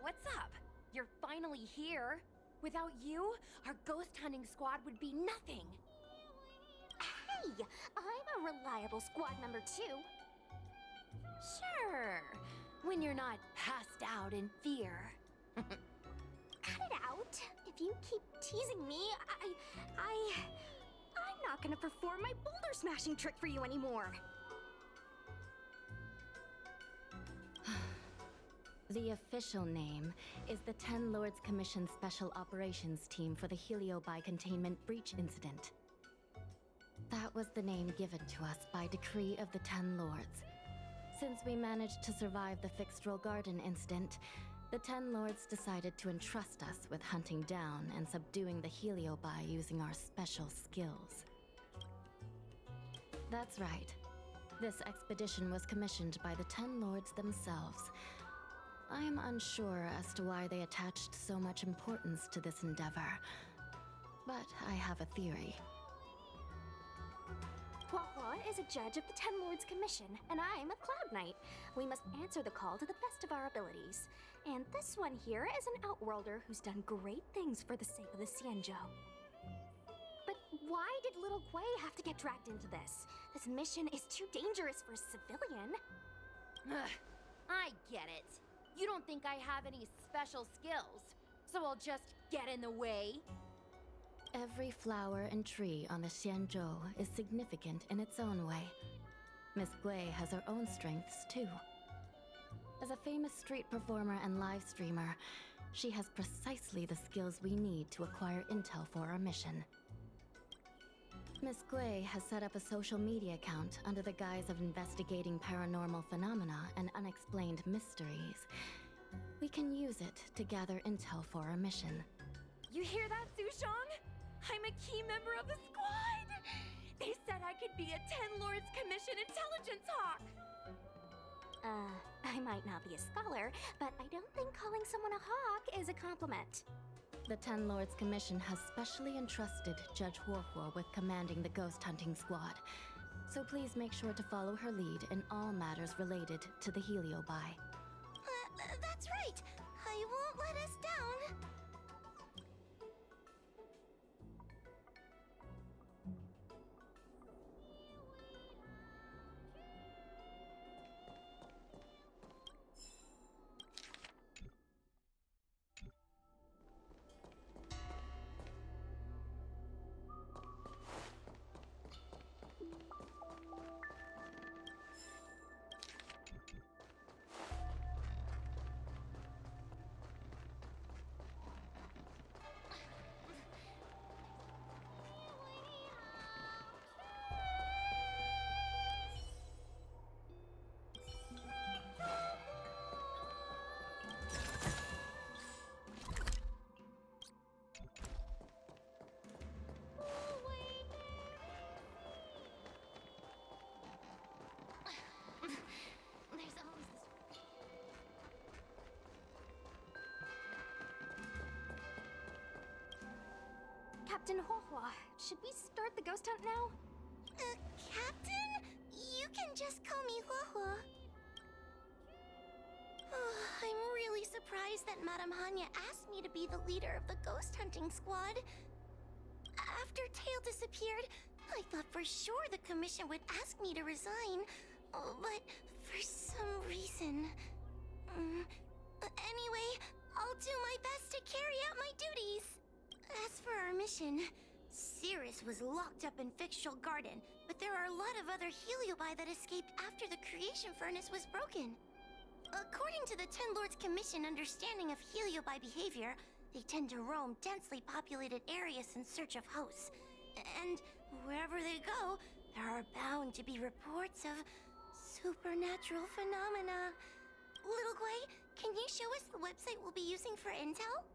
what's up? You're finally here. Without you, our ghost hunting squad would be nothing. Hey, I'm a reliable squad member too. Sure, when you're not passed out in fear. Cut it out. If you keep teasing me, I'm not gonna perform my boulder smashing trick for you anymore. The official name is the Ten Lords Commission Special Operations Team for the Heliobi Containment Breach Incident. That was the name given to us by decree of the Ten Lords. Since we managed to survive the Fixed Roll Garden incident, the Ten Lords decided to entrust us with hunting down and subduing the Heliobi using our special skills. That's right. This expedition was commissioned by the Ten Lords themselves. I'm unsure as to why they attached so much importance to this endeavor, but I have a theory. Hua is a judge of the Ten Lords Commission, and I'm a Cloud Knight. We must answer the call to the best of our abilities. And this one here is an outworlder who's done great things for the sake of the Xianzhou. But why did little Gui have to get dragged into this? This mission is too dangerous for a civilian. Ugh, I get it. You don't think I have any special skills, so I'll just get in the way? Every flower and tree on the Xianzhou is significant in its own way. Miss Gui has her own strengths, too. As a famous street performer and live streamer, she has precisely the skills we need to acquire intel for our mission. Miss Gui has set up a social media account under the guise of investigating paranormal phenomena and unexplained mysteries. We can use it to gather intel for our mission. You hear that, Sushong? I'm a key member of the squad! They said I could be a Ten Lords Commission intelligence hawk! I might not be a scholar, but I don't think calling someone a hawk is a compliment. The Ten Lords Commission has specially entrusted Judge Huohuo with commanding the ghost hunting squad, so please make sure to follow her lead in all matters related to the Heliobi. That's right! I won't let us down! Captain Huohua, should we start the ghost hunt now? Captain? You can just call me Huohua. I'm really surprised that Madame Hanya asked me to be the leader of the ghost hunting squad. After Tail disappeared, I thought for sure the commission would ask me to resign. But for some reason... Anyway, I'll do my best to carry out my duties. As for our mission, Cirrus was locked up in Fixed Roll Garden, but there are a lot of other Heliobi that escaped after the creation furnace was broken. According to the Ten Lords Commission understanding of Heliobi behavior, they tend to roam densely populated areas in search of hosts. And wherever they go, there are bound to be reports of supernatural phenomena. Little Gui, can you show us the website we'll be using for intel?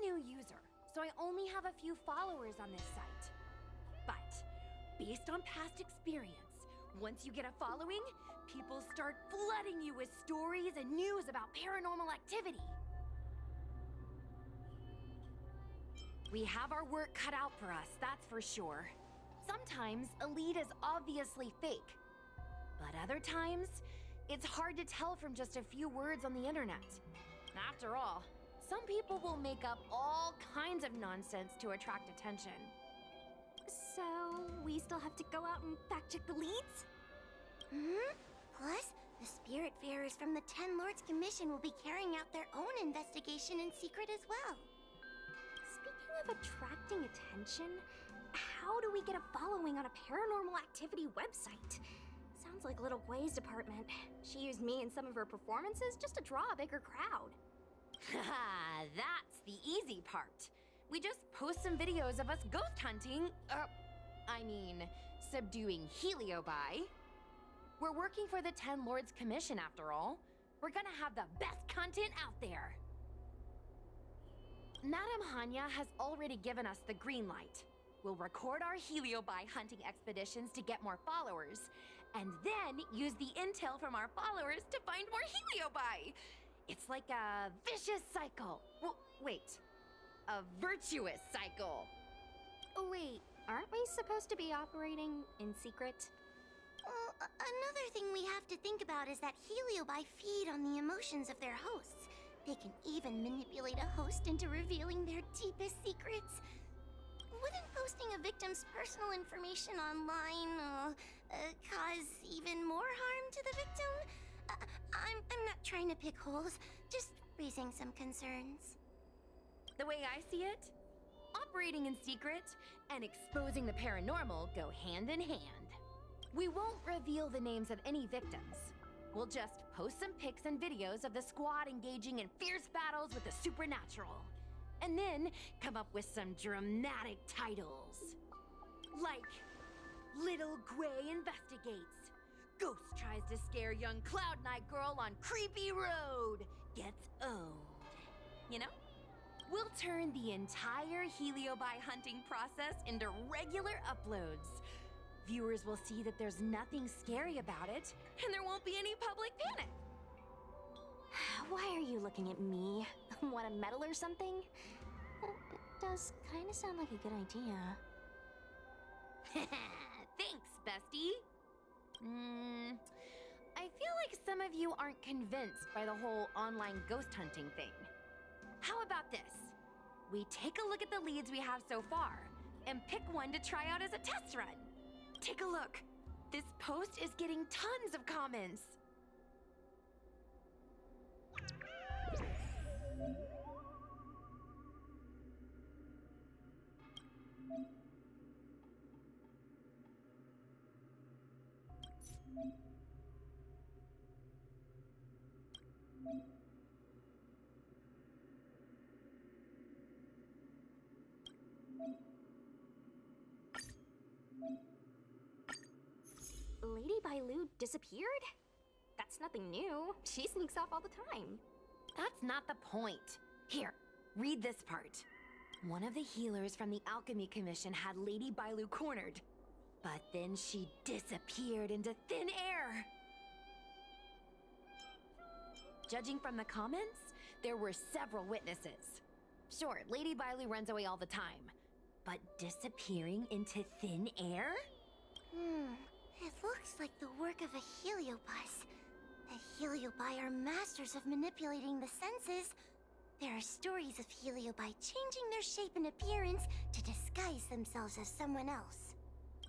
new user, so I only have a few followers on this site. But, based on past experience, once you get a following, people start flooding you with stories and news about paranormal activity. We have our work cut out for us, that's for sure. Sometimes a lead is obviously fake, but other times, it's hard to tell from just a few words on the internet. After all, some people will make up all kinds of nonsense to attract attention. So, we still have to go out and fact-check the leads? Plus, the Spiritfarers from the Ten Lords Commission will be carrying out their own investigation in secret as well. Speaking of attracting attention, how do we get a following on a paranormal activity website? Sounds like Little Gwei's department. She used me in some of her performances just to draw a bigger crowd. Haha, that's the easy part. We just post some videos of us ghost hunting, subduing heliobi. We're working for the Ten Lords Commission after all. We're gonna have the best content out there. Madame Hanya has already given us the green light. We'll record our heliobi hunting expeditions to get more followers, and then use the intel from our followers to find more heliobi. It's like a vicious cycle. Wait, a virtuous cycle. Oh wait, aren't we supposed to be operating in secret? Well, another thing we have to think about is that heliobi feed on the emotions of their hosts. They can even manipulate a host into revealing their deepest secrets. Wouldn't posting a victim's personal information online cause even more harm to the victim? I'm not trying to pick holes, just raising some concerns. The way I see it, operating in secret and exposing the paranormal go hand in hand. We won't reveal the names of any victims. We'll just post some pics and videos of the squad engaging in fierce battles with the supernatural. And then come up with some dramatic titles. Like, Little Gwei investigates. Ghost tries to scare young Cloud Knight girl on creepy road. Gets owned. You know? We'll turn the entire heliobi hunting process into regular uploads. Viewers will see that there's nothing scary about it, and there won't be any public panic. Why are you looking at me? Want a medal or something? Well, it does kind of sound like a good idea. Thanks, bestie. I feel like some of you aren't convinced by the whole online ghost hunting thing. How about this? We take a look at the leads we have so far, and pick one to try out as a test run. Take a look. This post is getting tons of comments. Lady Bailu disappeared? That's nothing new. She sneaks off all the time. That's not the point. Here, read this part. One of the healers from the Alchemy Commission had Lady Bailu cornered, but then she disappeared into thin air. Judging from the comments, there were several witnesses. Sure, Lady Bailu runs away all the time, but disappearing into thin air? It looks like the work of a heliobus. The heliobi are masters of manipulating the senses. There are stories of heliobi changing their shape and appearance to disguise themselves as someone else.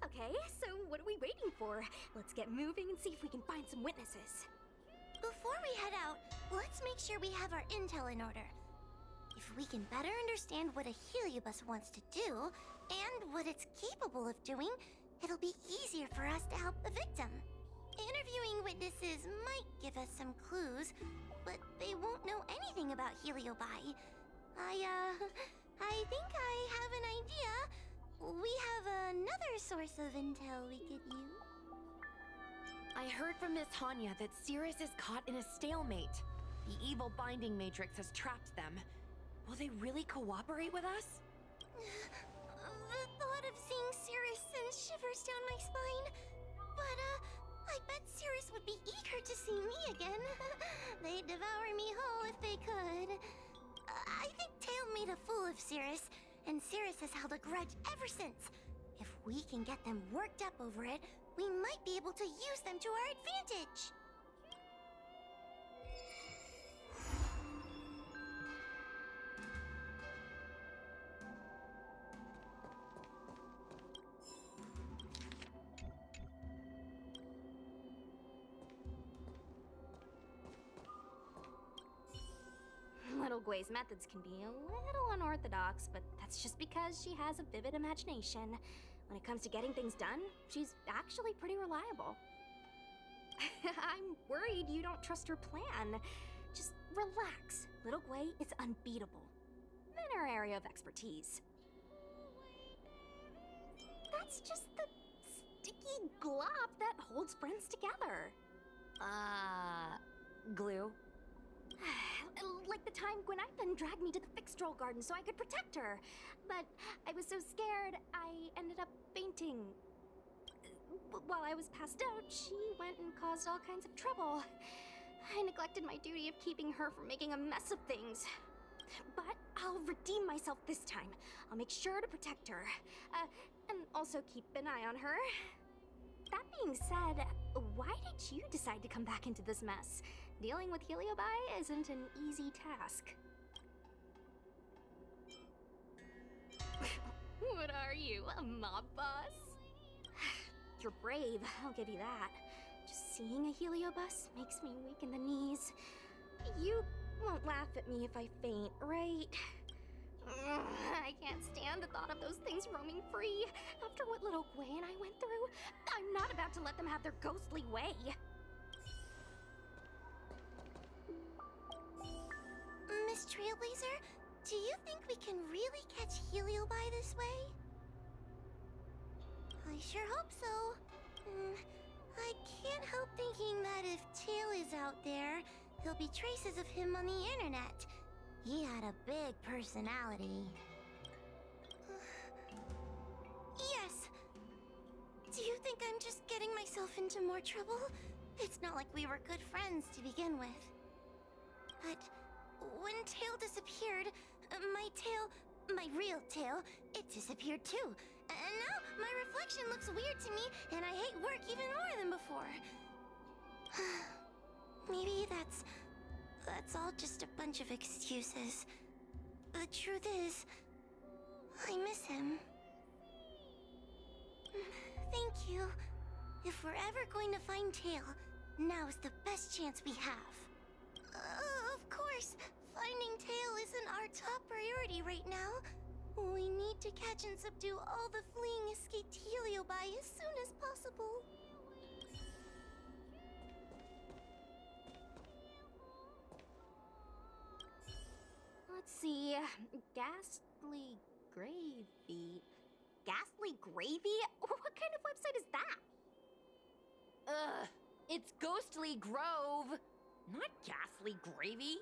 Okay, so what are we waiting for? Let's get moving and see if we can find some witnesses. Before we head out, let's make sure we have our intel in order. If we can better understand what a heliobus wants to do, and what it's capable of doing, it'll be easier for us to help the victim. Interviewing witnesses might give us some clues, but they won't know anything about heliobi. I think I have an idea. We have another source of intel we could use. I heard from Miss Hanya that Cirrus is caught in a stalemate. The evil binding matrix has trapped them. Will they really cooperate with us? The thought of seeing Cirrus sends shivers down my spine. But, I bet Cirrus would be eager to see me again. They'd devour me whole if they could. I think Tail made a fool of Cirrus, and Cirrus has held a grudge ever since. If we can get them worked up over it, we might be able to use them to our advantage. Little Gui's methods can be a little unorthodox, but that's just because she has a vivid imagination. When it comes to getting things done, she's actually pretty reliable. I'm worried you don't trust her plan. Just relax. Little Gui is unbeatable in her area of expertise. That's just the sticky glob that holds friends together. Glue? Like the time Gwen dragged me to the fixed troll garden so I could protect her. But I was so scared, I ended up fainting. While I was passed out, she went and caused all kinds of trouble. I neglected my duty of keeping her from making a mess of things. But I'll redeem myself this time. I'll make sure to protect her. And also keep an eye on her. That being said, why did you decide to come back into this mess? Dealing with Heliobi isn't an easy task. What are you, a mob boss? You're brave, I'll give you that. Just seeing a Heliobus makes me weak in the knees. You won't laugh at me if I faint, right? I can't stand the thought of those things roaming free. After what little Gui and I went through, I'm not about to let them have their ghostly way. Miss Trailblazer, do you think we can really catch Heliobi this way? I sure hope so. I can't help thinking that if Tail is out there, there'll be traces of him on the internet. He had a big personality. Yes. Do you think I'm just getting myself into more trouble? It's not like we were good friends to begin with. But when Tail disappeared, my real tail, it disappeared too. And now my reflection looks weird to me, and I hate work even more than before. Maybe that's all just a bunch of excuses. The truth is, I miss him. Thank you. If we're ever going to find Tail, now's the best chance we have. Of course, finding Tail isn't our top priority right now. We need to catch and subdue all the fleeing escaped Heliobi as soon as possible. Let's see. Ghastly Gravy. Ghastly Gravy? What kind of website is that? It's Ghostly Grove, not Ghastly Gravy.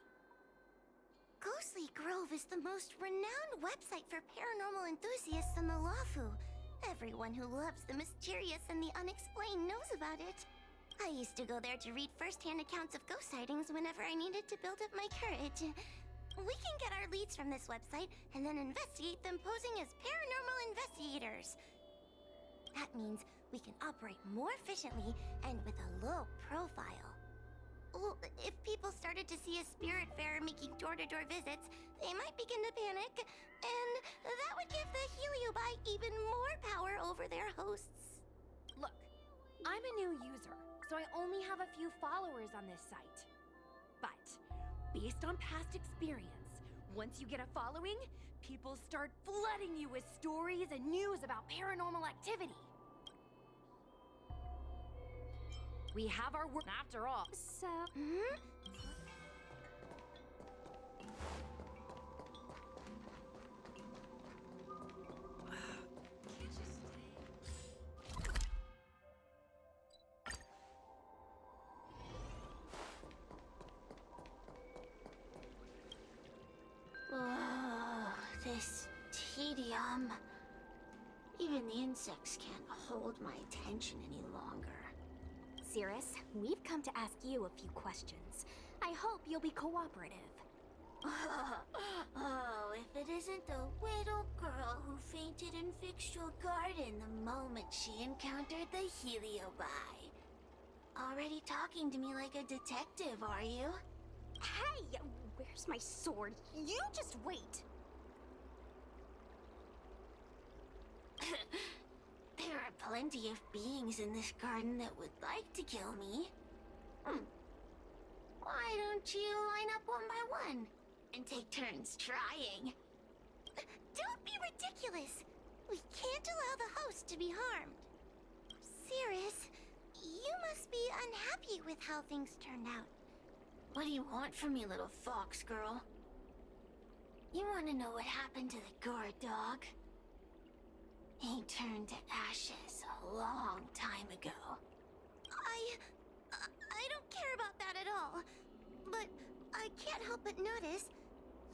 Ghostly Grove is the most renowned website for paranormal enthusiasts on the Lawfu. Everyone who loves the mysterious and the unexplained knows about it. I used to go there to read first-hand accounts of ghost sightings whenever I needed to build up my courage. We can get our leads from this website and then investigate them posing as paranormal investigators. That means we can operate more efficiently and with a low profile. Well, if people started to see a spirit fair making door-to-door visits, they might begin to panic, and that would give the Heliobi even more power over their hosts. Look, I'm a new user, so I only have a few followers on this site. But, based on past experience, once you get a following, people start flooding you with stories and news about paranormal activity. We have our work after all. So... this tedium. Even the insects can't hold my attention any longer. Cirrus, we've come to ask you a few questions. I hope you'll be cooperative. Oh, if it isn't the little girl who fainted in Vixtual Garden the moment she encountered the Heliobi. Already talking to me like a detective, are you? Hey, where's my sword? You just wait. There are plenty of beings in this garden that would like to kill me. Why don't you line up one by one and take turns trying? Don't be ridiculous! We can't allow the host to be harmed. Cirrus, you must be unhappy with how things turned out. What do you want from me, little fox girl? You want to know what happened to the guard dog? He turned to ashes a long time ago. I don't care about that at all. But I can't help but notice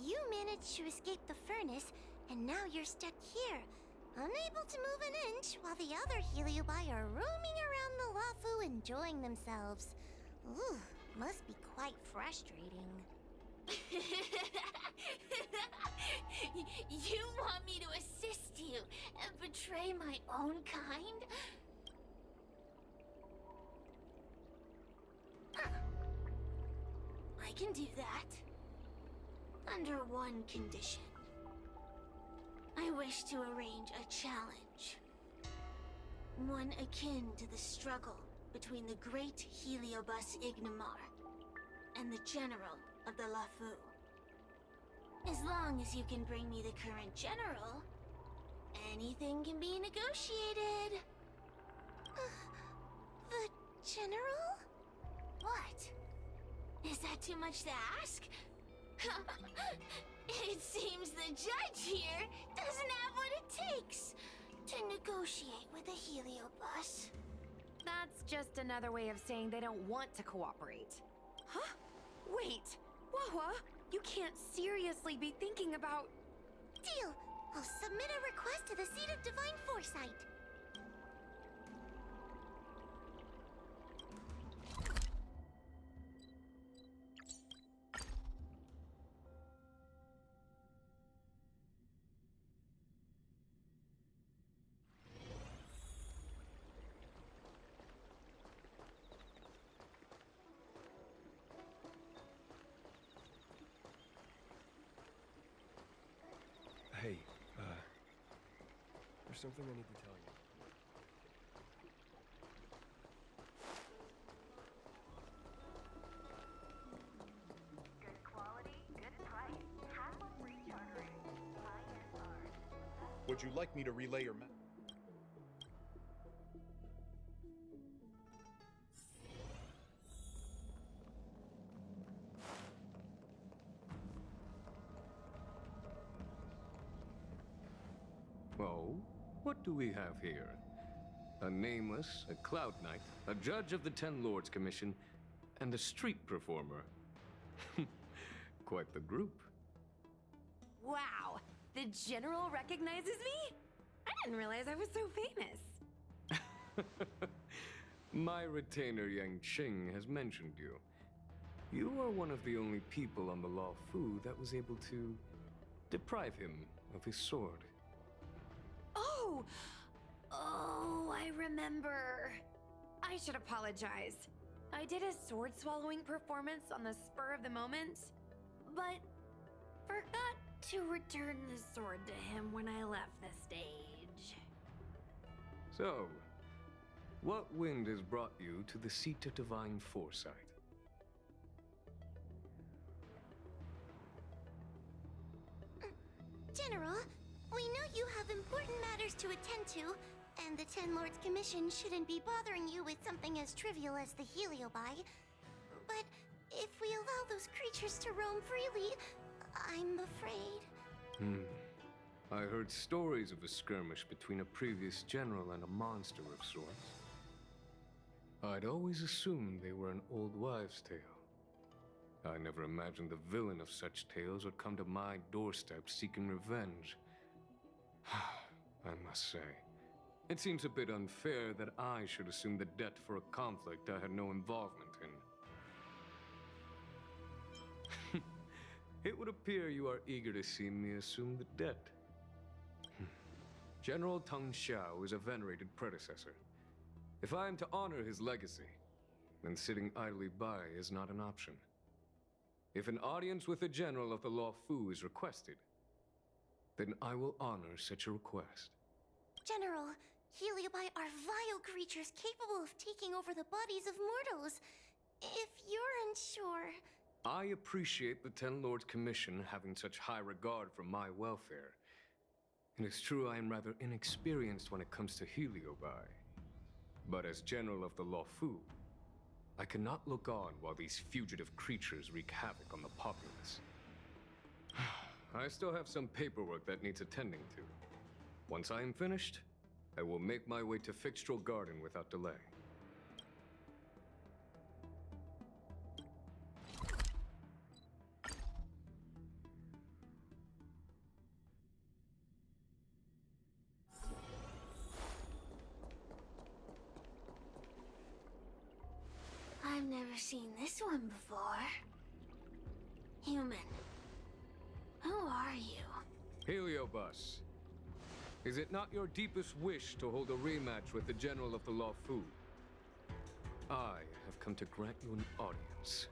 you managed to escape the furnace, and now you're stuck here, unable to move an inch while the other Heliobi are roaming around the Lafu enjoying themselves. Ooh, must be quite frustrating. You want me to assist you and betray my own kind? I can do that. Under one condition. I wish to arrange a challenge. One akin to the struggle between the great Heliobus Ignamar and the general of the Lafu. As long as you can bring me the current general, anything can be negotiated. The general? What? Is that too much to ask? It seems the judge here doesn't have what it takes to negotiate with the Heliobus. That's just another way of saying they don't want to cooperate. Huh? Wait, Wawa, you can't seriously be thinking about... Deal! I'll submit a request to the Seat of Divine Foresight. Hey, there's something I need to tell you. Good quality, good price. Have a free chartering. High-end art. Would you like me to relay your Oh, what do we have here? A nameless, a cloud knight, a judge of the Ten Lords Commission, and a street performer. Quite the group. Wow, the general recognizes me? I didn't realize I was so famous. My retainer Yang Qing has mentioned you. You are one of the only people on the Law Fu that was able to deprive him of his sword. Oh, I remember. I should apologize. I did a sword swallowing performance on the spur of the moment, but forgot to return the sword to him when I left the stage. So, what wind has brought you to the Seat of Divine Foresight? General, we know you have important matters to attend to, and the Ten Lords Commission shouldn't be bothering you with something as trivial as the Heliobi. But if we allow those creatures to roam freely, I'm afraid... I heard stories of a skirmish between a previous general and a monster of sorts. I'd always assumed they were an old wives' tale. I never imagined the villain of such tales would come to my doorstep seeking revenge. I must say, it seems a bit unfair that I should assume the debt for a conflict I had no involvement in. It would appear you are eager to see me assume the debt. General Teng Xiao is a venerated predecessor. If I am to honor his legacy, then sitting idly by is not an option. If an audience with the General of the Law Fu is requested, then I will honor such a request. General, Heliobi are vile creatures capable of taking over the bodies of mortals. If you're unsure... I appreciate the Ten Lords Commission having such high regard for my welfare. It is true I am rather inexperienced when it comes to Heliobi. But as General of the Law Fu, I cannot look on while these fugitive creatures wreak havoc on the populace. I still have some paperwork that needs attending to. Once I am finished, I will make my way to Fixtral Garden without delay. I've never seen this one before. Human. Who are you? Heliobus, is it not your deepest wish to hold a rematch with the General of the Law Fu? I have come to grant you an audience.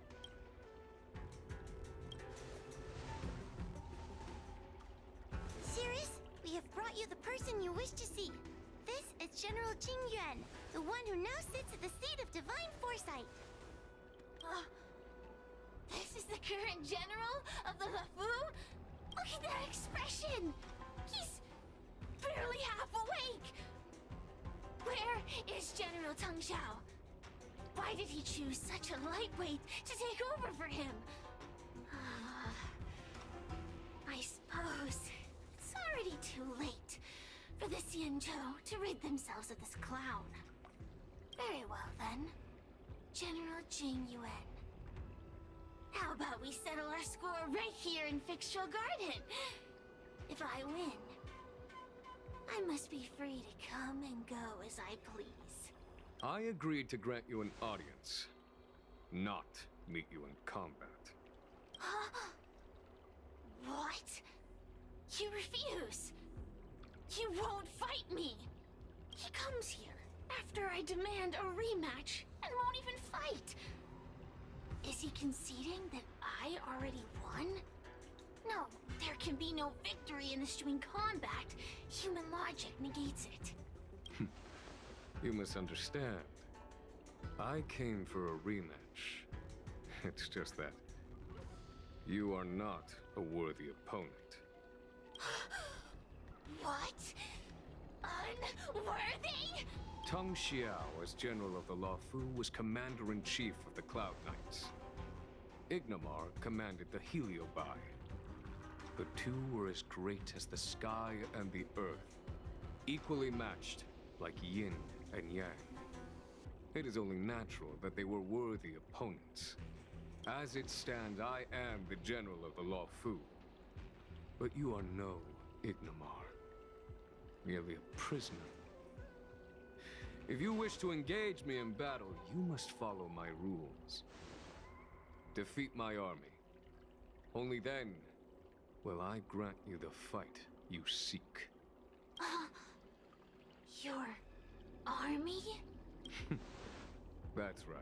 Sirius, we have brought you the person you wish to see. This is General Jing Yuan, the one who now sits at the seat of divine foresight. This is the current general of the LeFou? Look at that expression! He's barely half awake! Where is General Teng Xiao? Why did he choose such a lightweight to take over for him? I suppose it's already too late for the Xianzhou to rid themselves of this clown. Very well then, General Jing Yuan. How about we settle our score right here in Fixtral Garden? If I win, I must be free to come and go as I please. I agreed to grant you an audience, not meet you in combat. What? You refuse? You won't fight me! He comes here after I demand a rematch and won't even fight! Is he conceding that I already won? No, there can be no victory in eschewing combat. Human logic negates it. You misunderstand. I came for a rematch. It's just that you are not a worthy opponent. What? Unworthy? Teng Xiao, as General of the Law Fu, was Commander-in-Chief of the Cloud Knights. Ignamar commanded the Heliobi. The two were as great as the sky and the earth, equally matched like yin and yang. It is only natural that they were worthy opponents. As it stands, I am the General of the Law Fu. But you are no Ignamar, merely a prisoner. If you wish to engage me in battle, you must follow my rules. Defeat my army. Only then will I grant you the fight you seek. Your army? That's right.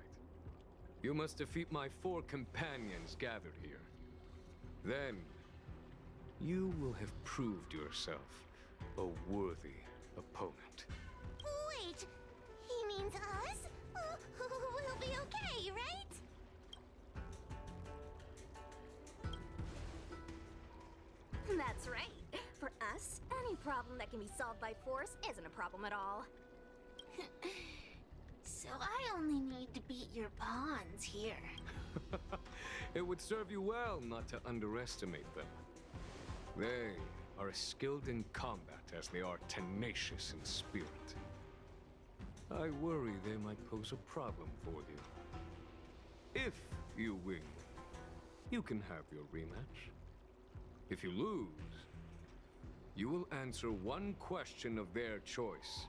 You must defeat my 4 companions gathered here. Then, you will have proved yourself a worthy opponent. Wait, he means us? We'll be okay, right? That's right. For us, any problem that can be solved by force isn't a problem at all. So I only need to beat your pawns here. It would serve you well not to underestimate them. They are as skilled in combat as they are tenacious in spirit. I worry they might pose a problem for you. If you win, you can have your rematch. If you lose, you will answer one question of their choice.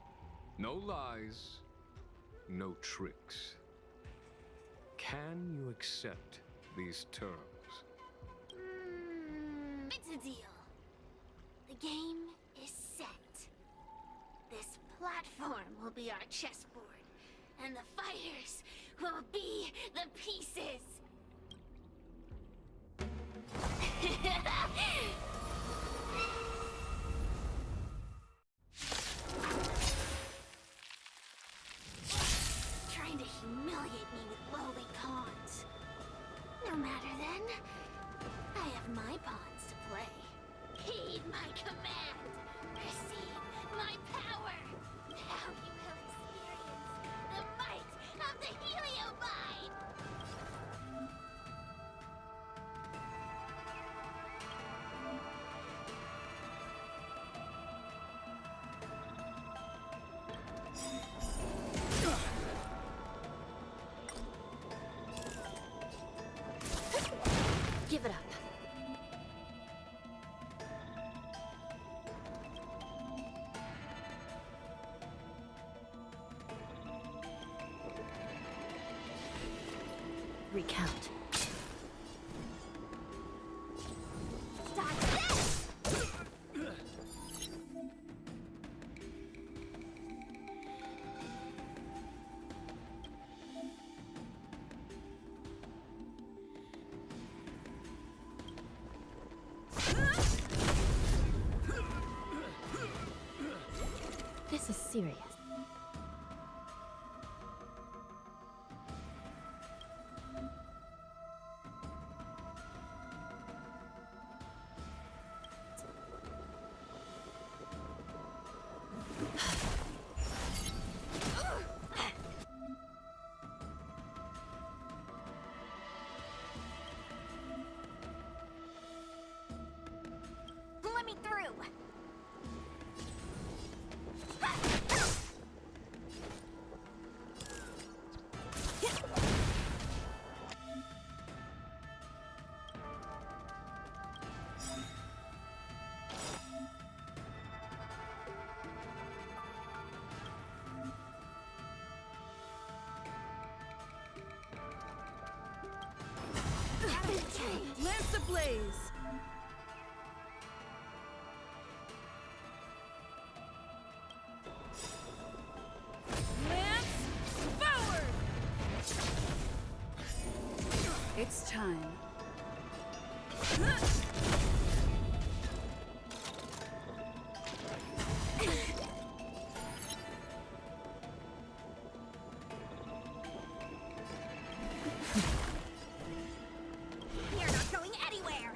No lies, no tricks. Can you accept these terms? It's a deal. The game is set. This platform will be our chessboard, and the fighters will be the pieces. Trying to humiliate me with lowly pawns. No matter then. I have my pawns to play. Heed my command. Receive my power. Now you will experience the might of the Heliobide. Give it up. Recount. Dodge this! This is serious. Let me through! Lance ablaze! Lance forward! It's time. You're not going anywhere!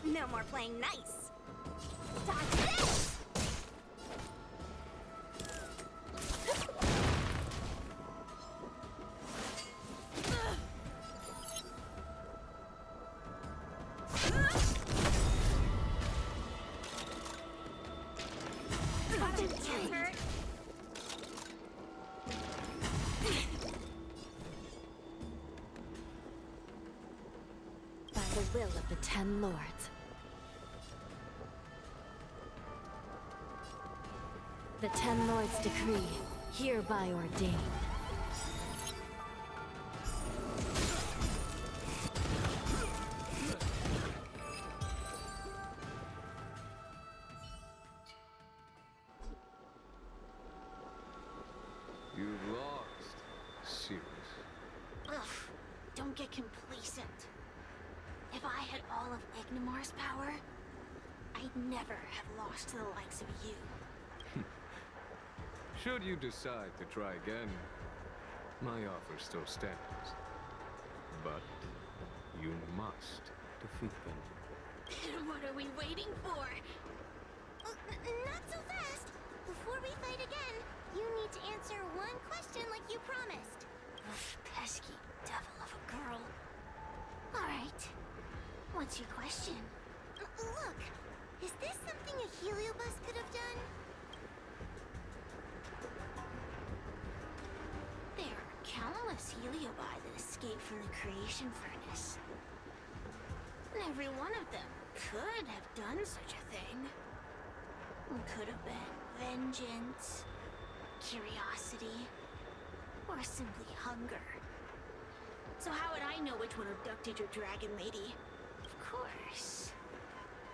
No more playing nice! Dodge this! Hurt. By the will of the 10 Lords. The 10 Lords decree, hereby ordained. You've lost, Sirius. Ugh, don't get complacent. If I had all of Ignimar's power, I'd never have lost to the likes of you. Should you decide to try again, my offer still stands. But you must defeat them. What are we waiting for? Not so fast! Before we fight again, you need to answer one question like you promised. Pesky devil of a girl. Alright. What's your question? Look, is this something a heliobus could have done? There are countless heliobi that escape from the creation furnace. And every one of them could have done such a thing. Could have been vengeance, curiosity, or simply hunger. So how would I know which one abducted your dragon lady? Of course,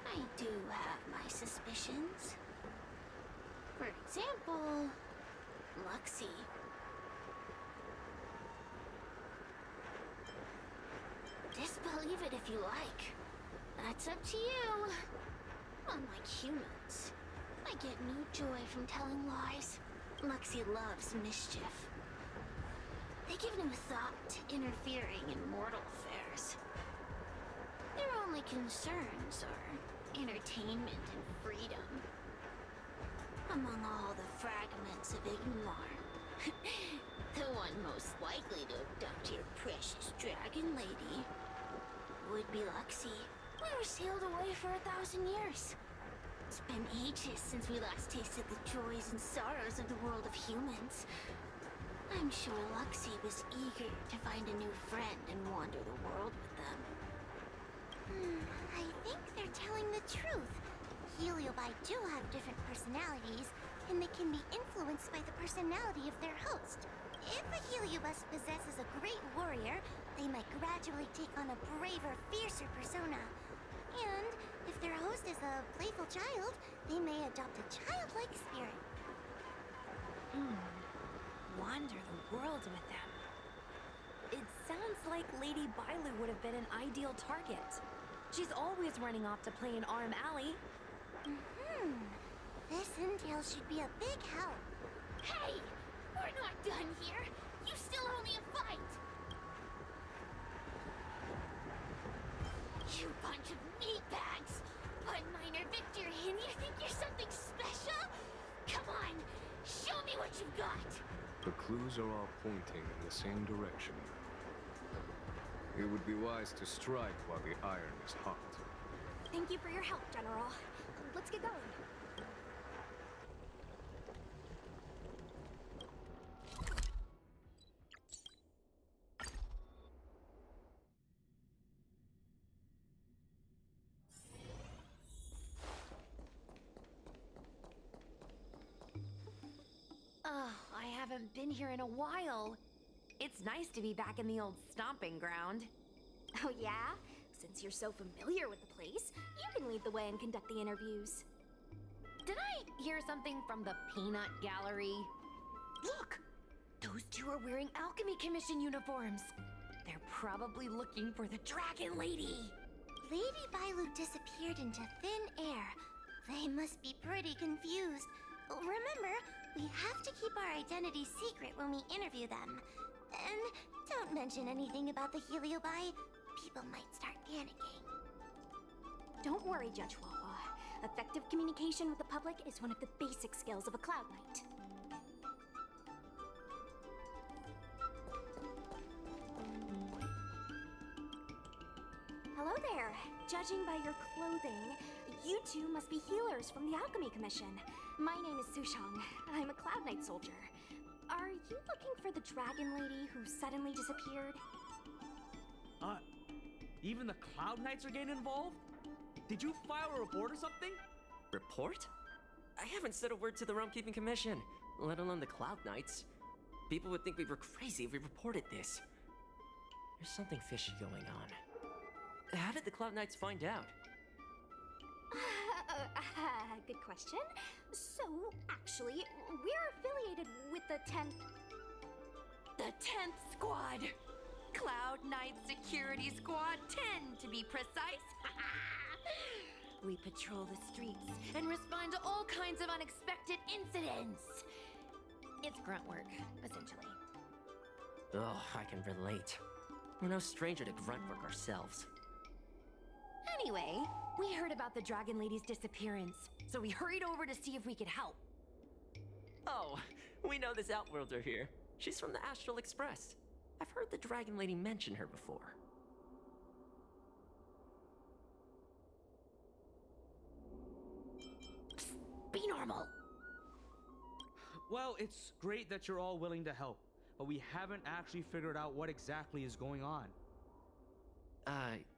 I do have my suspicions. For example, Luxie. Disbelieve it if you like. That's up to you. Unlike humans, I get no joy from telling lies. Luxie loves mischief. They give no thought to interfering in mortal affairs. Their only concerns are entertainment and freedom. Among all the fragments of Ignimar, the one most likely to abduct your precious dragon lady would be Luxie. We were sailed away for 1,000 years. It's been ages since we last tasted the joys and sorrows of the world of humans. I'm sure Luxie was eager to find a new friend and wander the world with them. I think they're telling the truth. Heliobi do have different personalities, and they can be influenced by the personality of their host. If a heliobus possesses a great warrior, they might gradually take on a braver, fiercer persona. And if their host is a playful child, they may adopt a childlike spirit. Wander the world with them. It sounds like Lady Bailu would have been an ideal target. She's always running off to play in Arm Alley. This intel should be a big help. Hey! We're not done here! You still owe me a fight! You bunch of meatbags! One minor victory and you think you're something special? Come on! Show me what you've got! The clues are all pointing in the same direction. It would be wise to strike while the iron is hot. Thank you for your help, General. Let's get going. I haven't been here in a while. It's nice to be back in the old stomping ground. Oh yeah? Since you're so familiar with the place, you can lead the way and conduct the interviews. Did I hear something from the Peanut Gallery? Look! Those two are wearing Alchemy Commission uniforms. They're probably looking for the Dragon Lady. Lady Bailu disappeared into thin air. They must be pretty confused. Remember, we have to keep our identity secret when we interview them. And don't mention anything about the heliobi. People might start panicking. Don't worry, Judge Wawa. Effective communication with the public is one of the basic skills of a Cloud Knight. Hello there. Judging by your clothing, you two must be healers from the Alchemy Commission. My name is Sushang. I'm a Cloud Knight soldier. Are you looking for the Dragon Lady who suddenly disappeared? Even the Cloud Knights are getting involved? Did you file a report or something? Report? I haven't said a word to the Realm Keeping Commission, let alone the Cloud Knights. People would think we were crazy if we reported this. There's something fishy going on. How did the Cloud Knights find out? Good question. So, actually, we're affiliated with the 10th... The 10th Squad! Cloud Knight Security Squad 10, to be precise. We patrol the streets and respond to all kinds of unexpected incidents. It's grunt work, essentially. Oh, I can relate. We're no stranger to grunt work ourselves. Anyway, We heard about the Dragon Lady's disappearance, so we hurried over to see if we could help. Oh, we know this Outworlder here. She's from the Astral Express. I've heard the Dragon Lady mention her before. Be normal. Well, it's great that you're all willing to help, but we haven't actually figured out what exactly is going on.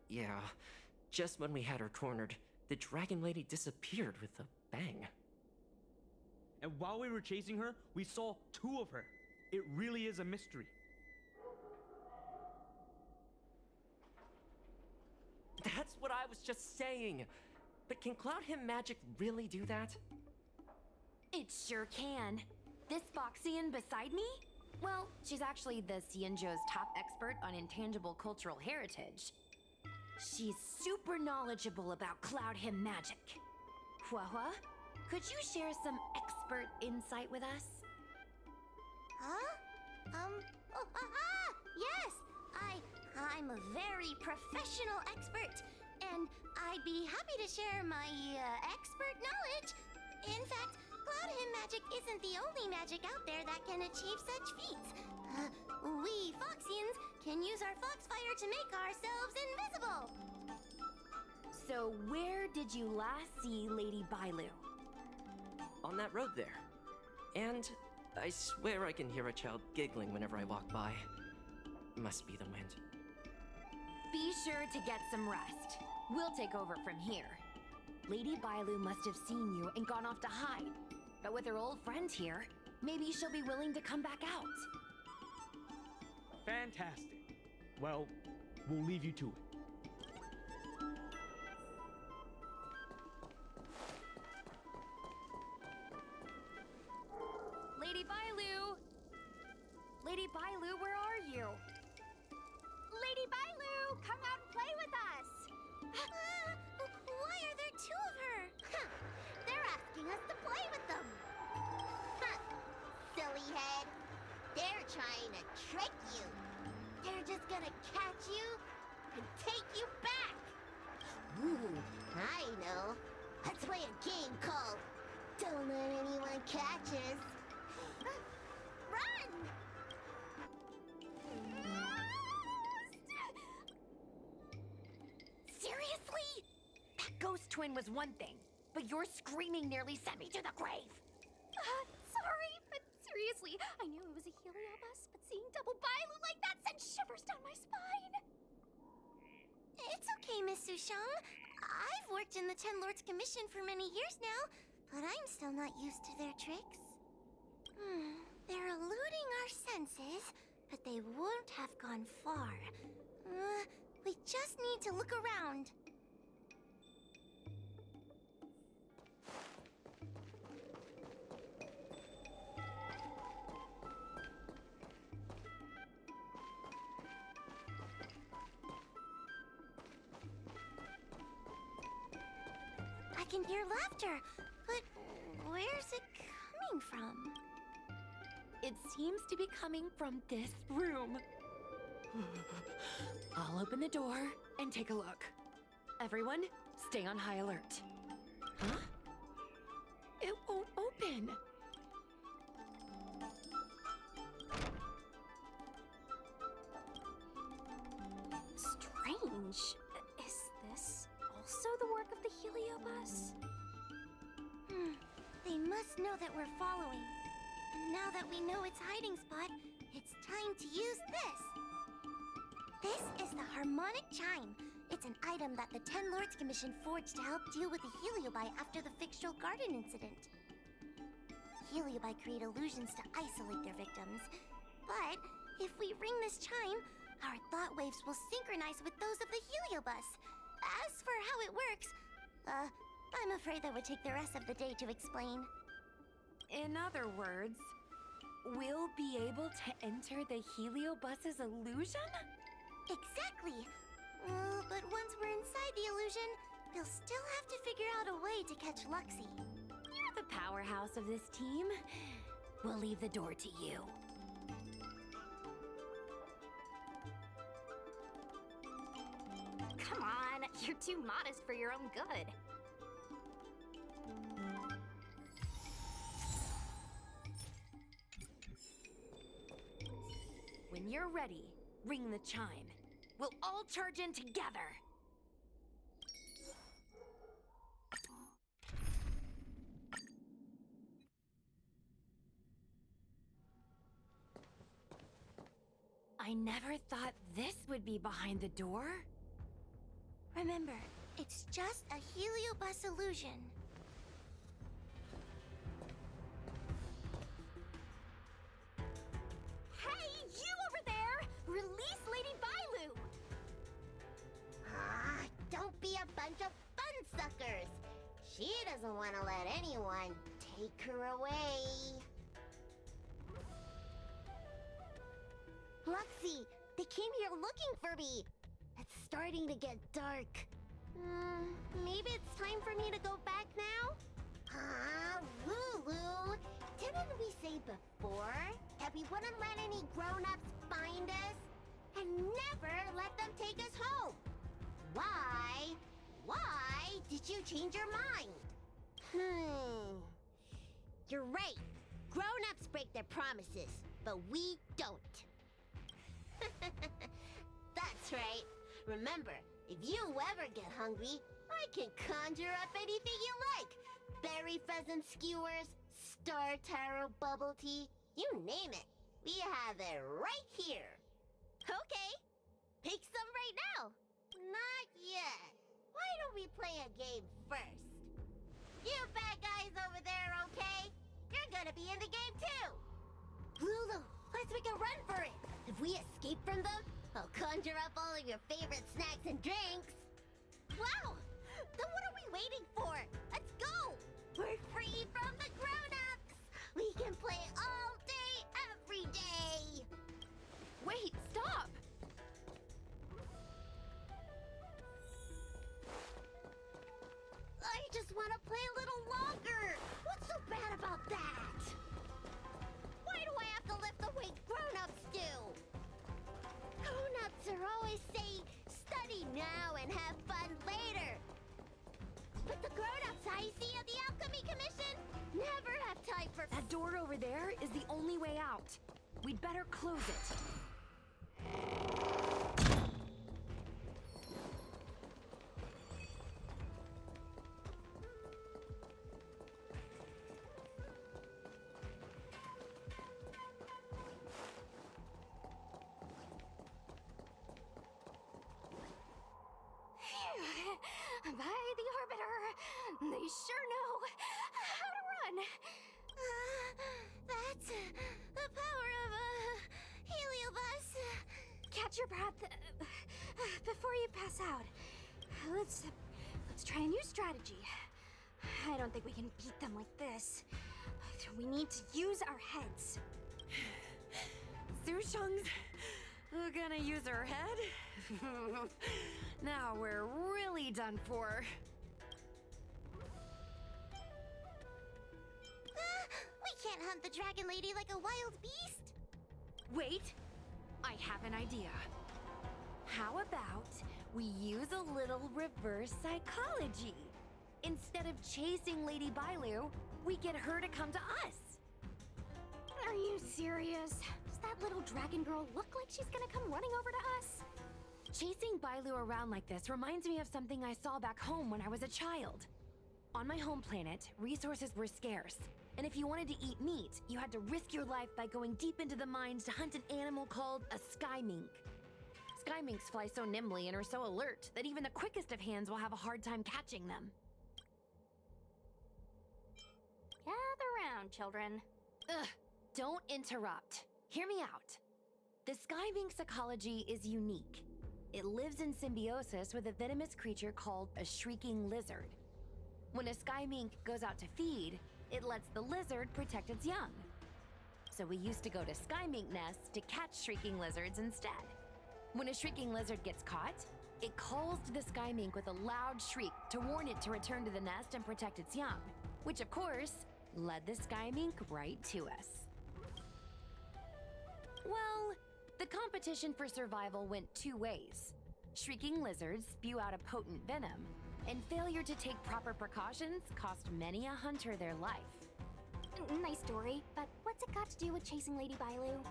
Yeah. Just when we had her cornered, the Dragon Lady disappeared with a bang. And while we were chasing her, we saw 2 of her. It really is a mystery. That's what I was just saying. But can Cloud Hymn magic really do that? It sure can. This foxian beside me? Well, she's actually the Xianzhou's top expert on intangible cultural heritage. She's super knowledgeable about Cloud Hymn magic. Huahua, could you share some expert insight with us? Huh? Yes! I'm a very professional expert, and I'd be happy to share my, expert knowledge. In fact, Cloud Hymn magic isn't the only magic out there that can achieve such feats. We Foxians can use our foxfire to make ourselves invisible. So where did you last see Lady Bailu? On that road there. And I swear I can hear a child giggling whenever I walk by. Must be the wind. Be sure to get some rest. We'll take over from here. Lady Bailu must have seen you and gone off to hide. But with her old friend here, maybe she'll be willing to come back out. Fantastic. Well, we'll leave you to it. Lady Bailu! Lady Bailu, where are you? Lady Bailu, come out and play with us! Why are there 2 of her? They're asking us to play with them. Silly head. They're trying to trick you. They're just gonna catch you and take you back. Ooh, I know. Let's play a game called Don't Let Anyone Catch Us. Run! Seriously? That ghost twin was one thing, but your screaming nearly sent me to the grave. Sorry, but seriously, I knew it was a heliobus, but seeing double Bailu like that sent shivers down my spine. It's okay, Miss Sushang. I've worked in the Ten Lords Commission for many years now, but I'm still not used to their tricks. They're eluding our senses, but they won't have gone far. We just need to look around. I can hear laughter, but where's it coming from? It seems to be coming from this room. I'll open the door and take a look. Everyone, stay on high alert. Huh? It won't open. Strange. Is this also the work of the heliobus? They must know that we're following. And now that we know its hiding spot, it's time to use this. This is the harmonic chime. It's an item that the Ten Lords Commission forged to help deal with the heliobi after the fictional garden incident. Heliobi create illusions to isolate their victims. But if we ring this chime, our thought waves will synchronize with those of the heliobus. As for how it works, I'm afraid that would take the rest of the day to explain. In other words, we'll be able to enter the heliobus's illusion? Exactly! But once we're inside the illusion, we'll still have to figure out a way to catch Luxie. You're the powerhouse of this team. We'll leave the door to you. Come on, You're too modest for your own good. When you're ready, ring the chime. We'll all charge in together. I never thought this would be behind the door. Remember, it's just a heliobus illusion. Hey, you over there! Release Lady Bailu! Ah, don't be a bunch of fun suckers. She doesn't want to let anyone take her away. Luxie, they came here looking for me. It's starting to get dark. Maybe it's time for me to go back now? Huh, Lulu? Didn't we say before that we wouldn't let any grown-ups find us? And never let them take us home? Why? Why did you change your mind? You're right. Grown-ups break their promises, but we don't. That's right. Remember, if you ever get hungry, I can conjure up anything you like. Berry pheasant skewers, star taro bubble tea, you name it. We have it right here. Okay, pick some right now. Not yet. Why don't we play a game first? You bad guys over there, okay? You're gonna be in the game too. Lulu, let's make a run for it. If we escape from them, I'll conjure up all of your favorite snacks and drinks. Wow! Then what are we waiting for? Let's go! We're free from the grown-ups! We can play all day, every day! Wait, stop! I just want to play a little longer! What's so bad about that? Why do I have to lift the weight grown-ups do? Grown-ups are always saying, study now and have fun later. But the grown-ups I see at the Alchemy Commission never have time for... That door over there is the only way out. We'd better close it. By the Arbiter, they sure know how to run. That's the power of a heliobus. Catch your breath before you pass out. Let's try a new strategy. I don't think we can beat them like this. We need to use our heads. Sushung's gonna use her head? Now we're really done for. We can't hunt the dragon lady like a wild beast. Wait, I have an idea. How about we use a little reverse psychology? Instead of chasing Lady Bailu, we get her to come to us. Are you serious? Does that little dragon girl look like she's gonna come running over to us? Chasing Bailu around like this reminds me of something I saw back home when I was a child. On my home planet, resources were scarce, and if you wanted to eat meat, you had to risk your life by going deep into the mines to hunt an animal called a sky mink. Sky minks fly so nimbly and are so alert that even the quickest of hands will have a hard time catching them. Gather round, children. Ugh, don't interrupt. Hear me out. The sky mink's ecology is unique. It lives in symbiosis with a venomous creature called a shrieking lizard. When a sky mink goes out to feed, it lets the lizard protect its young. So we used to go to sky mink nests to catch shrieking lizards instead. When a shrieking lizard gets caught, it calls to the sky mink with a loud shriek to warn it to return to the nest and protect its young, which of course led the sky mink right to us. Well, the competition for survival went two ways. Shrieking lizards spew out a potent venom, and failure to take proper precautions cost many a hunter their life. Nice story, but what's it got to do with chasing Lady Bailu?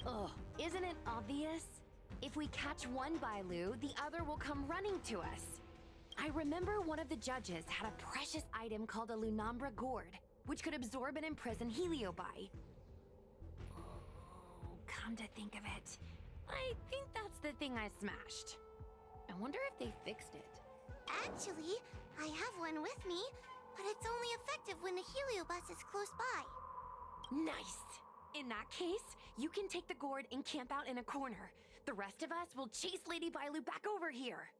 Ugh, isn't it obvious? If we catch one Bailu, the other will come running to us. I remember one of the judges had a precious item called a Lunambra gourd, which could absorb and imprison Heliobi. Oh, come to think of it, I think that's the thing I smashed. I wonder if they fixed it. Actually, I have one with me, but it's only effective when the heliobus is close by. Nice! In that case, you can take the gourd and camp out in a corner. The rest of us will chase Lady Bailu back over here.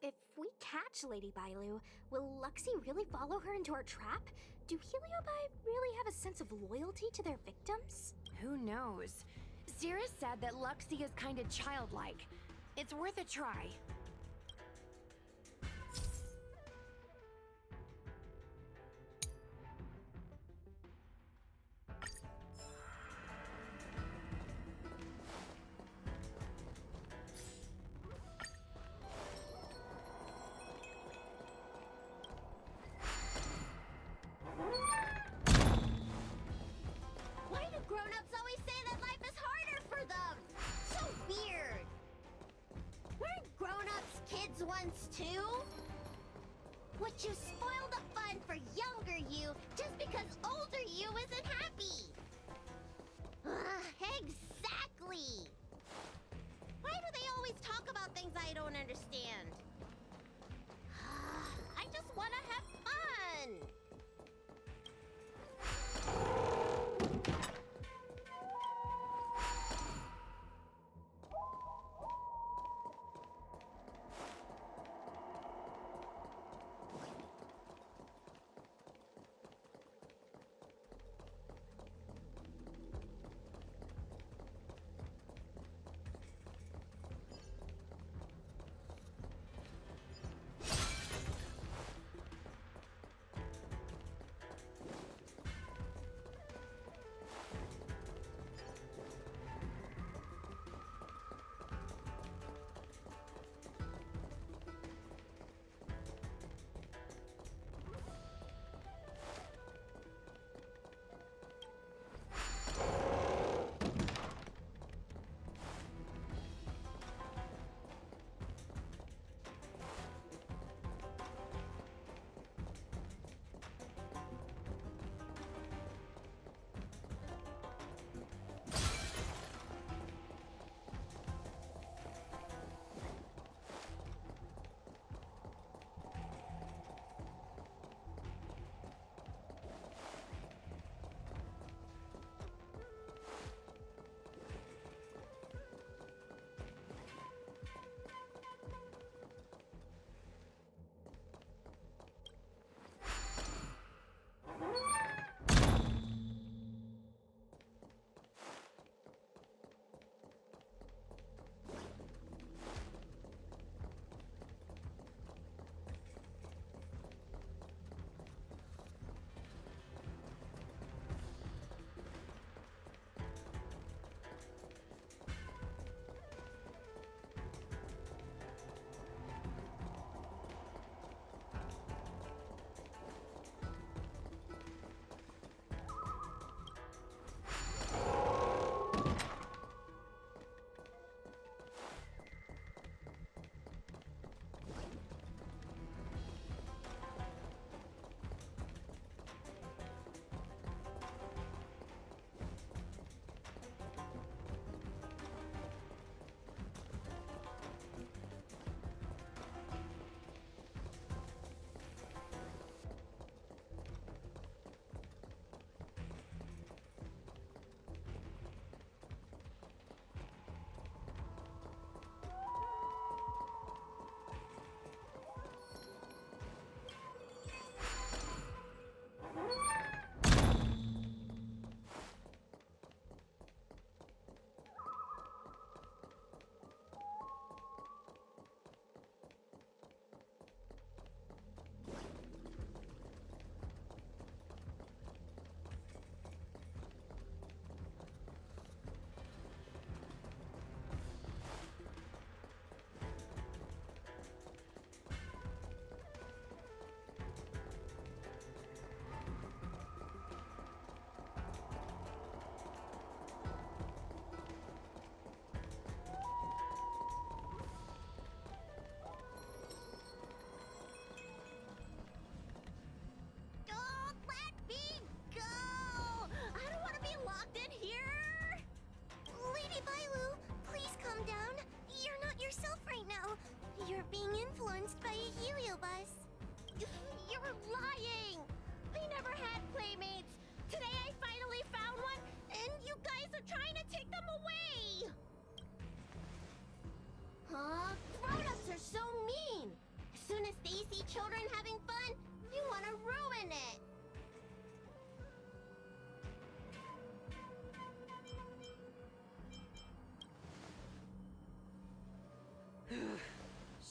If we catch Lady Bailu, will Luxie really follow her into our trap? Do Heliobi really have a sense of loyalty to their victims? Who knows? Cirrus said that Luxie is kinda childlike. It's worth a try. Why do grown-ups always say that life is harder for them? So weird. Weren't grown-ups kids once too? Would you spoil the fun for younger you just because older you isn't happy? Exactly. Why do they always talk about things I don't understand? I just want to have fun.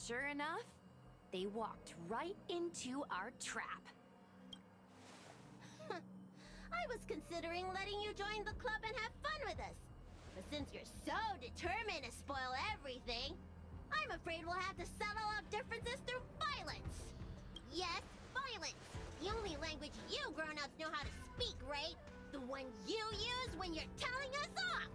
Sure enough, they walked right into our trap. I was considering letting you join the club and have fun with us. But since you're so determined to spoil everything, I'm afraid we'll have to settle our differences through violence. Yes, violence. The only language you grown-ups know how to speak, right? The one you use when you're telling us off.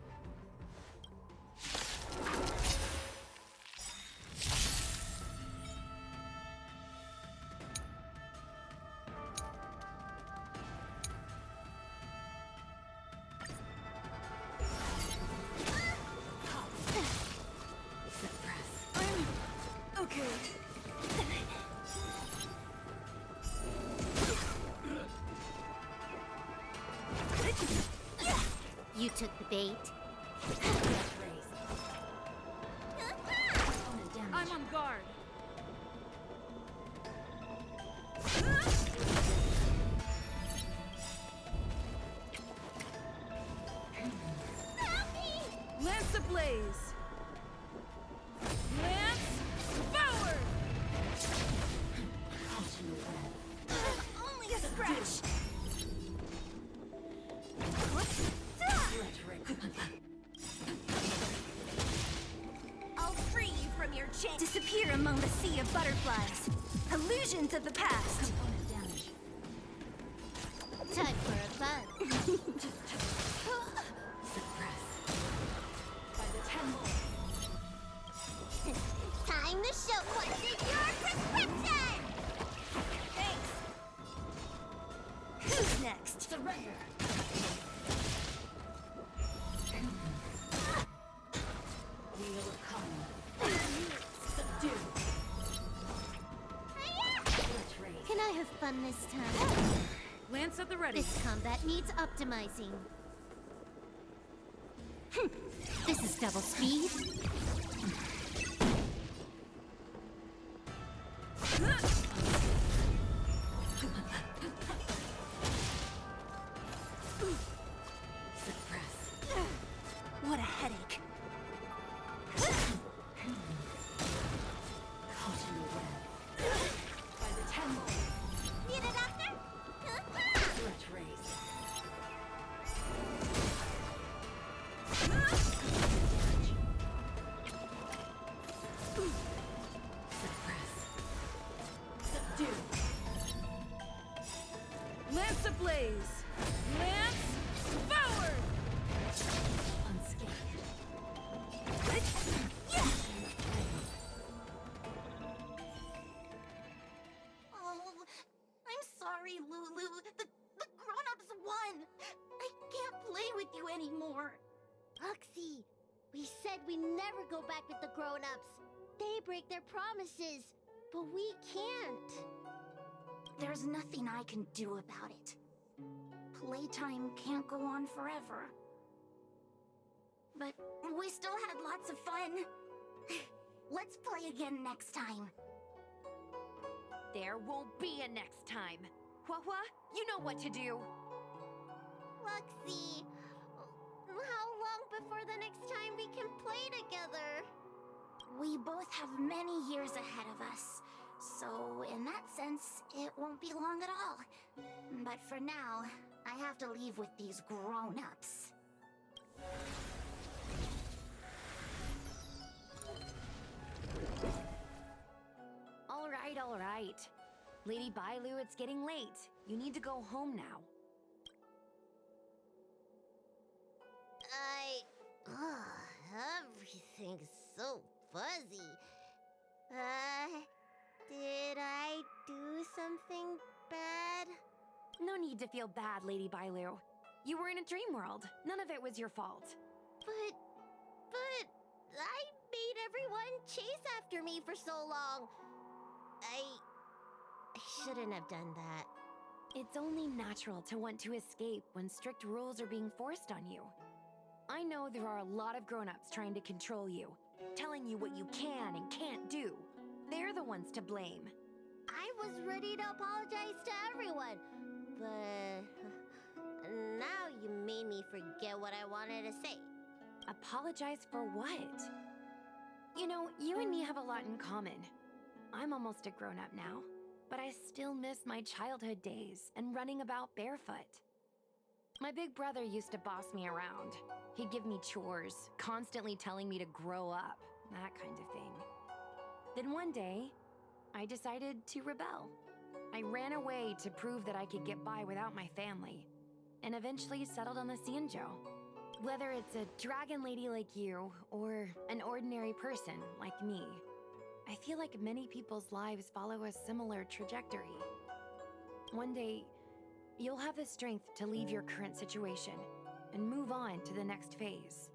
Okay. You took the bait. I'm on guard. Lance ablaze. Lance forward. Only a scratch. I'll free you from your chain. Disappear among the sea of butterflies. Illusions of the past. Time for a fun. Time to show what's in your prescription! Thanks. Who's next? Surrender! We will come. Subdue! Can I have fun this time? Lance at the ready. This combat needs optimizing. This is double speed. What a headache. Need a doctor? Lance ablaze. Lance forward. Oh, I'm sorry, Lulu. The grown-ups won. I can't play with you anymore. Luxie, we said we never go back with the grown-ups. They break their promises, but we can't. There's nothing I can do about it. Playtime can't go on forever. But we still had lots of fun. Let's play again next time. There won't be a next time. Hua, you know what to do. Luxie, how long before the next time we can play together? We both have many years ahead of us. So, in that sense, it won't be long at all. But for now, I have to leave with these grown-ups. All right. Lady Bailu, it's getting late. You need to go home now. Everything's so fuzzy. Did I do something bad? No need to feel bad, Lady Bailu. You were in a dream world. None of it was your fault. But I made everyone chase after me for so long. I shouldn't have done that. It's only natural to want to escape when strict rules are being forced on you. I know there are a lot of grown-ups trying to control you, telling you what you can and can't do. They're the ones to blame. I was ready to apologize to everyone, but now you made me forget what I wanted to say. Apologize for what? You know, you and me have a lot in common. I'm almost a grown-up now, but I still miss my childhood days and running about barefoot. My big brother used to boss me around. He'd give me chores, constantly telling me to grow up, that kind of thing. Then one day, I decided to rebel. I ran away to prove that I could get by without my family, and eventually settled on the Xianzhou. Whether it's a dragon lady like you, or an ordinary person like me, I feel like many people's lives follow a similar trajectory. One day, you'll have the strength to leave your current situation and move on to the next phase.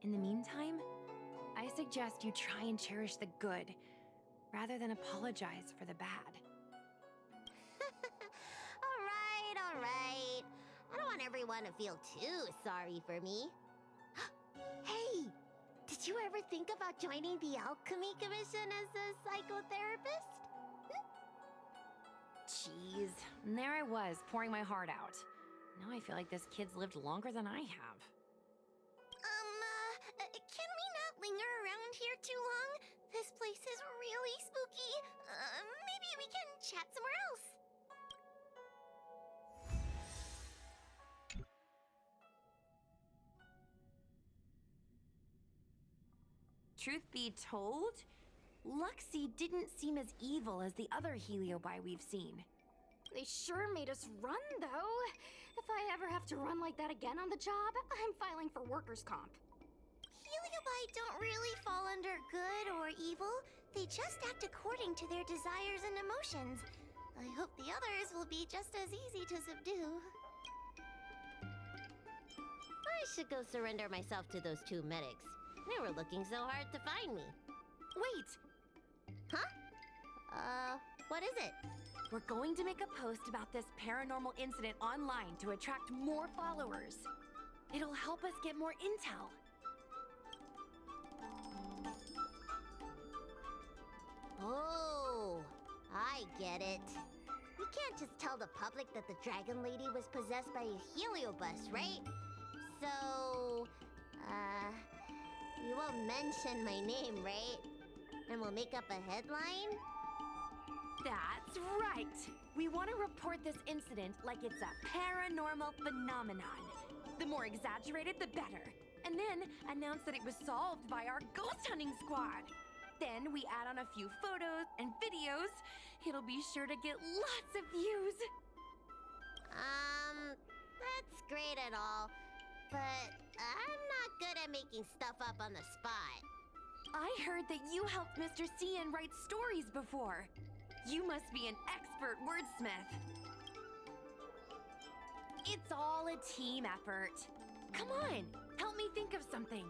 In the meantime, I suggest you try and cherish the good rather than apologize for the bad. All right. I don't want everyone to feel too sorry for me. Hey, did you ever think about joining the Alchemy Commission as a psychotherapist? Jeez, and there I was, pouring my heart out. Now I feel like this kid's lived longer than I have. Can we not linger around here too long? This place is really spooky. Maybe we can chat somewhere else. Truth be told, Luxie didn't seem as evil as the other Heliobi we've seen. They sure made us run, though. If I ever have to run like that again on the job, I'm filing for workers' comp. Heliobi don't really fall under good or evil. They just act according to their desires and emotions. I hope the others will be just as easy to subdue. I should go surrender myself to those two medics. They were looking so hard to find me. Wait! Huh? What is it? We're going to make a post about this paranormal incident online to attract more followers. It'll help us get more intel. Oh, I get it. We can't just tell the public that the Dragon Lady was possessed by a heliobus, right? So, you won't mention my name, right? And we'll make up a headline? That's right! We want to report this incident like it's a paranormal phenomenon. The more exaggerated, the better. And then announce that it was solved by our ghost hunting squad. Then we add on a few photos and videos. It'll be sure to get lots of views. That's great and all, but I'm not good at making stuff up on the spot. I heard that you helped Mr. Cian write stories before. You must be an expert wordsmith. It's all a team effort. Come on, help me think of something.